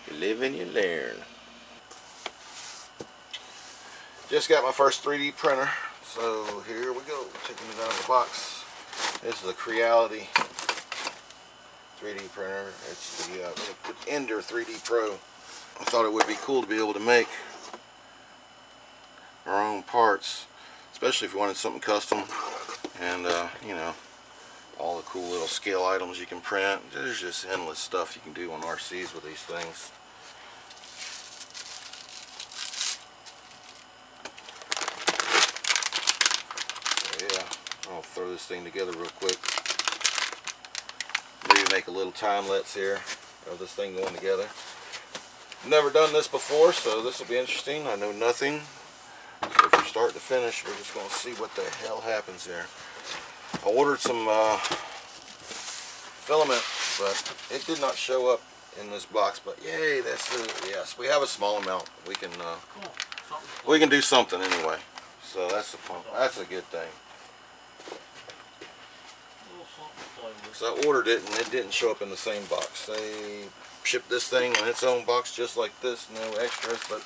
You live and you learn. Just got my first 3D printer, so here we go, taking it out of the box. This is a Creality 3D printer. It's the Ender 3D Pro. I thought it would be cool to be able to make our own parts, especially if you wanted something custom, and you know, all the cool little scale items you can print. There's just endless stuff you can do on RCs with these things. I'll throw this thing together real quick. Maybe make a little time lapse here of this thing going together. Never done this before, so this will be interesting. I know nothing. So from start to finish, we're just going to see what the hell happens here. I ordered some filament, but it did not show up in this box. But yay, that's yes, we have a small amount. We can do something anyway. So that's a good thing. So I ordered it and it didn't show up in the same box. They shipped this thing in its own box just like this, no extras, but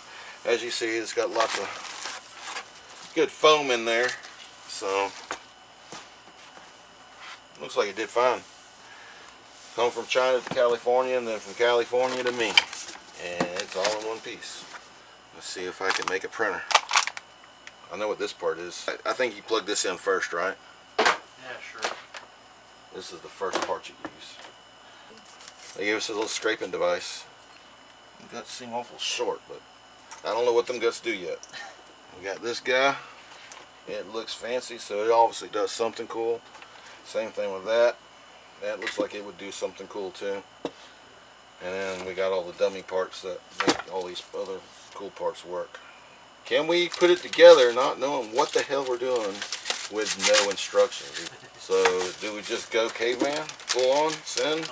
as you see, it's got lots of good foam in there, so looks like it did fine. Come from China to California, and then from California to me, and it's all in one piece. Let's see if I can make a printer. I know what this part is. I think you plug this in first, right? Yeah, sure. This is the first part you use. They gave us a little scraping device. The guts seem awful short, but I don't know what them guts do yet. We got this guy. It looks fancy, so it obviously does something cool. Same thing with that. That looks like it would do something cool too. And then we got all the dummy parts that make all these other cool parts work. Can we put it together not knowing what the hell we're doing with no instructions? So do we just go caveman, full on, send?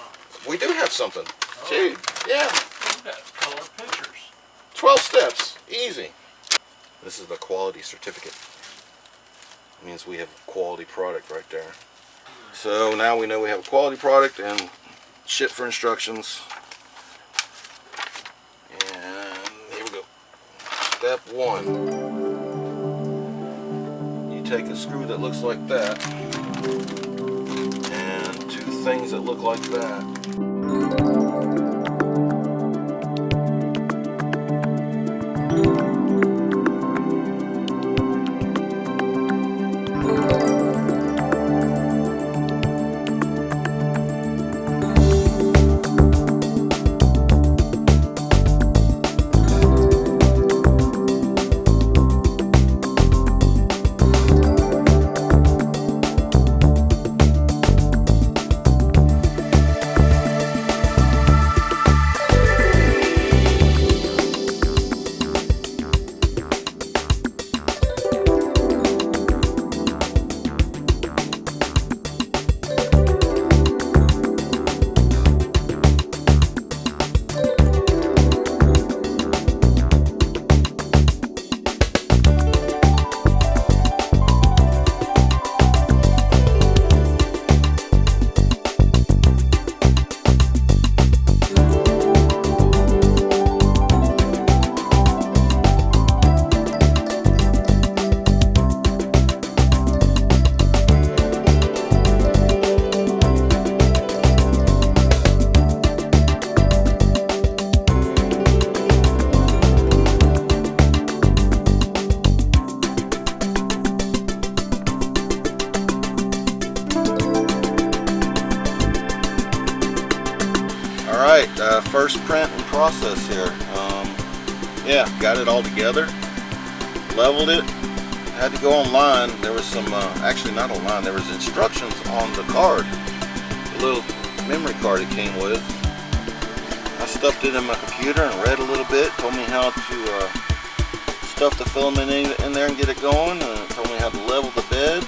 We do have something. Dude, yeah. We've got color pictures. 12 steps, easy. This is the quality certificate. It means we have a quality product right there. So now we know we have a quality product and ship for instructions. And here we go. Step 1. You take a screw that looks like that and 2 things that look like that. First print and process here. Yeah, got it all together, leveled it, had to go online. There was some, actually not online, there was instructions on the card, the little memory card it came with. I stuffed it in my computer and read a little bit, told me how to stuff the filament in there and get it going, and it told me how to level the bed.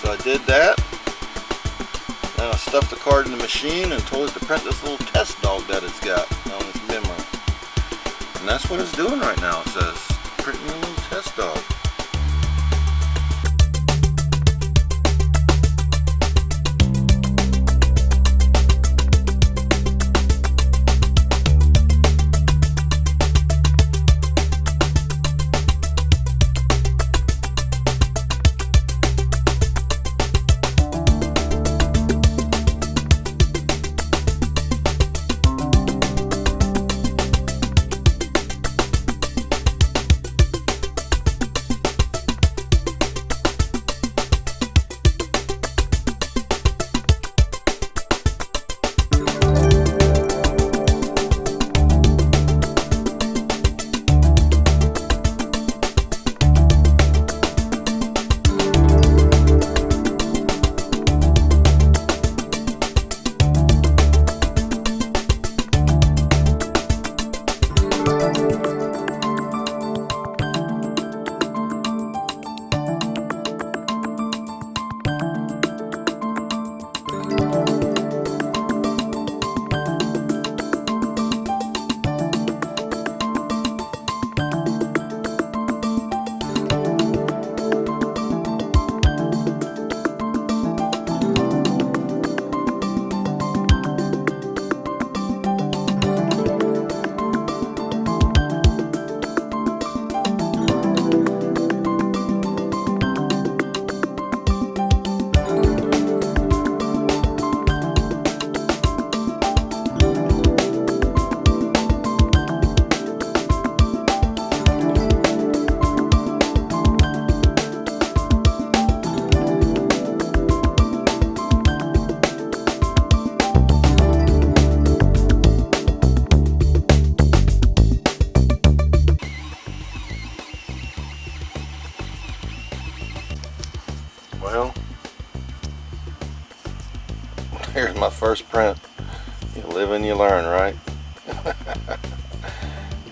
So I did that. Then I stuffed the card in the machine and told it to print this little test dog that it's got on its memory. And that's what it's doing right now. It says, printing a little test dog.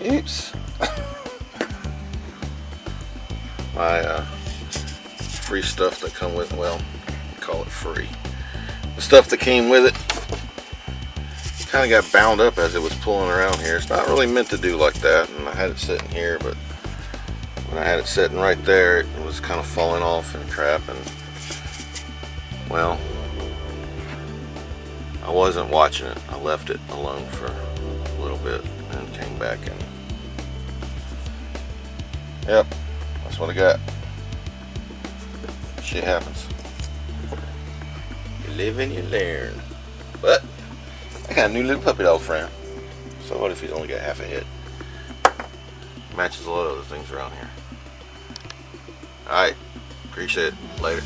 Oops. My free stuff that come with, well, call it free. The stuff that came with it kind of got bound up as it was pulling around here. It's not really meant to do like that, and I had it sitting here, but when I had it sitting right there, it was kind of falling off and crap, and well, I wasn't watching it. I left it alone for a little bit and came back, and yep, that's what I got. Shit happens. You live and you learn. But I got a new little puppy dog friend. So what if he's only got half a head? Matches a lot of other things around here. Alright, appreciate it. Later.